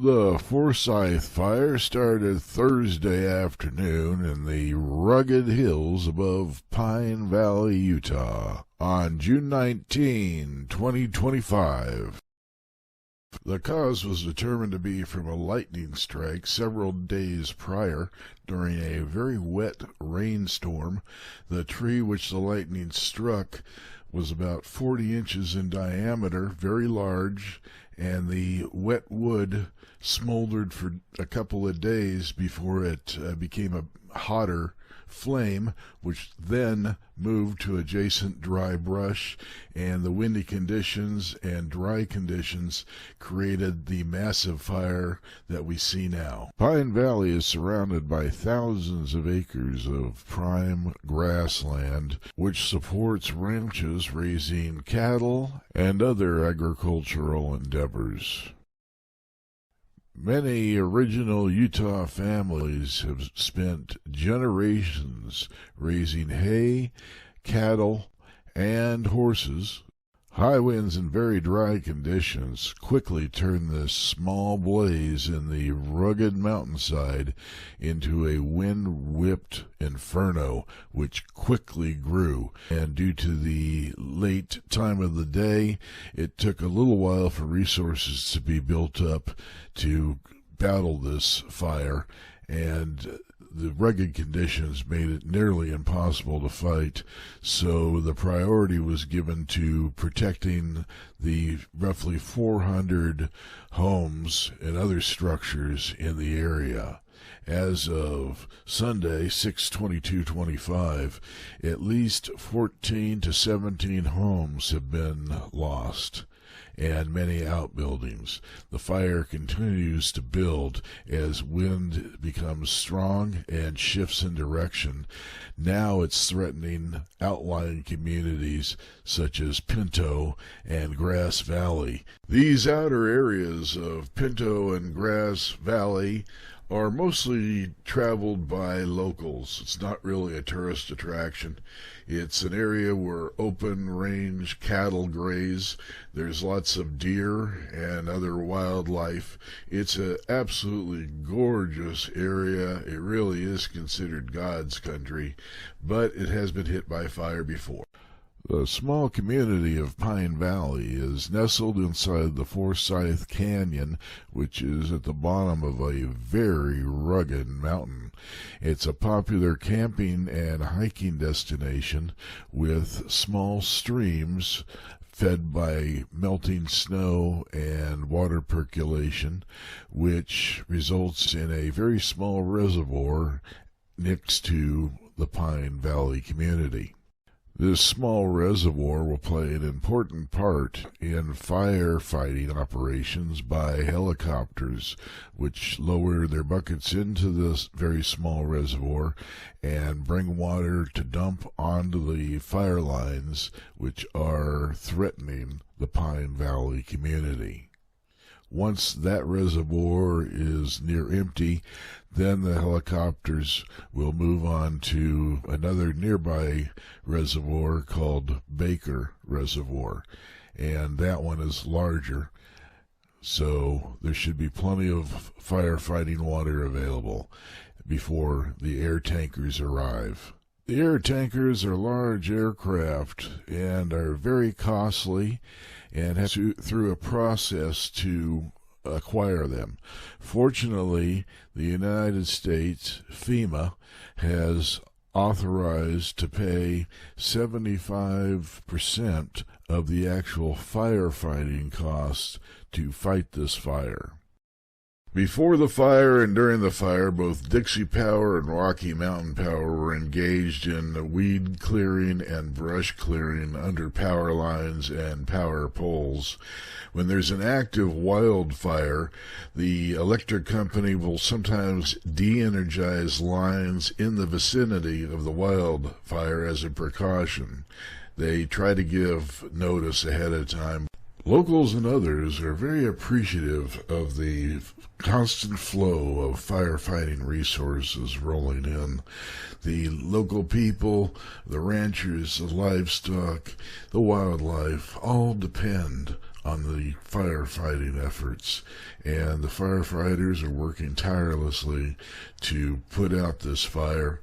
The Forsyth Fire started Thursday afternoon in the rugged hills above Pine Valley, Utah, on June 19, 2025. The cause was determined to be from a lightning strike several days prior during a very wet rainstorm. The tree which the lightning struck was about 40 inches in diameter, very large, and the wet wood smoldered for a couple of days before it became a hotter flame, which then moved to adjacent dry brush, and the windy conditions and dry conditions created the massive fire that we see now. Pine Valley is surrounded by thousands of acres of prime grassland, which supports ranches raising cattle and other agricultural endeavors. Many original Utah families have spent generations raising hay, cattle, and horses. High winds and very dry conditions quickly turned this small blaze in the rugged mountainside into a wind-whipped inferno, which quickly grew. And due to the late time of the day, it took a little while for resources to be built up to battle this fire, and the rugged conditions made it nearly impossible to fight, so the priority was given to protecting the roughly 400 homes and other structures in the area. As of Sunday, 6/22/25, at least 14 to 17 homes have been lost, and many outbuildings. The fire continues to build as wind becomes strong and shifts in direction. Now it's threatening outlying communities such as Pinto and Grass Valley. These outer areas of Pinto and Grass Valley are mostly traveled by locals. It's not really a tourist attraction. It's an area where open range cattle graze. There's lots of deer and other wildlife. It's an absolutely gorgeous area. It really is considered God's country, but it has been hit by fire before. The small community of Pine Valley is nestled inside the Forsyth Canyon, which is at the bottom of a very rugged mountain. It's a popular camping and hiking destination with small streams fed by melting snow and water percolation, which results in a very small reservoir next to the Pine Valley community. This small reservoir will play an important part in firefighting operations by helicopters, which lower their buckets into this very small reservoir and bring water to dump onto the fire lines, which are threatening the Pine Valley community. Once that reservoir is near empty, then the helicopters will move on to another nearby reservoir called Baker Reservoir, and that one is larger, so there should be plenty of firefighting water available before the air tankers arrive. The air tankers are large aircraft and are very costly and have to through a process to acquire them. Fortunately, the United States, FEMA, has authorized to pay 75% of the actual firefighting costs to fight this fire. Before the fire and during the fire, both Dixie Power and Rocky Mountain Power were engaged in weed clearing and brush clearing under power lines and power poles. When there's an active wildfire, the electric company will sometimes de-energize lines in the vicinity of the wildfire as a precaution. They try to give notice ahead of time. Locals and others are very appreciative of the constant flow of firefighting resources rolling in. The local people, the ranchers, the livestock, the wildlife all depend on the firefighting efforts, and the firefighters are working tirelessly to put out this fire.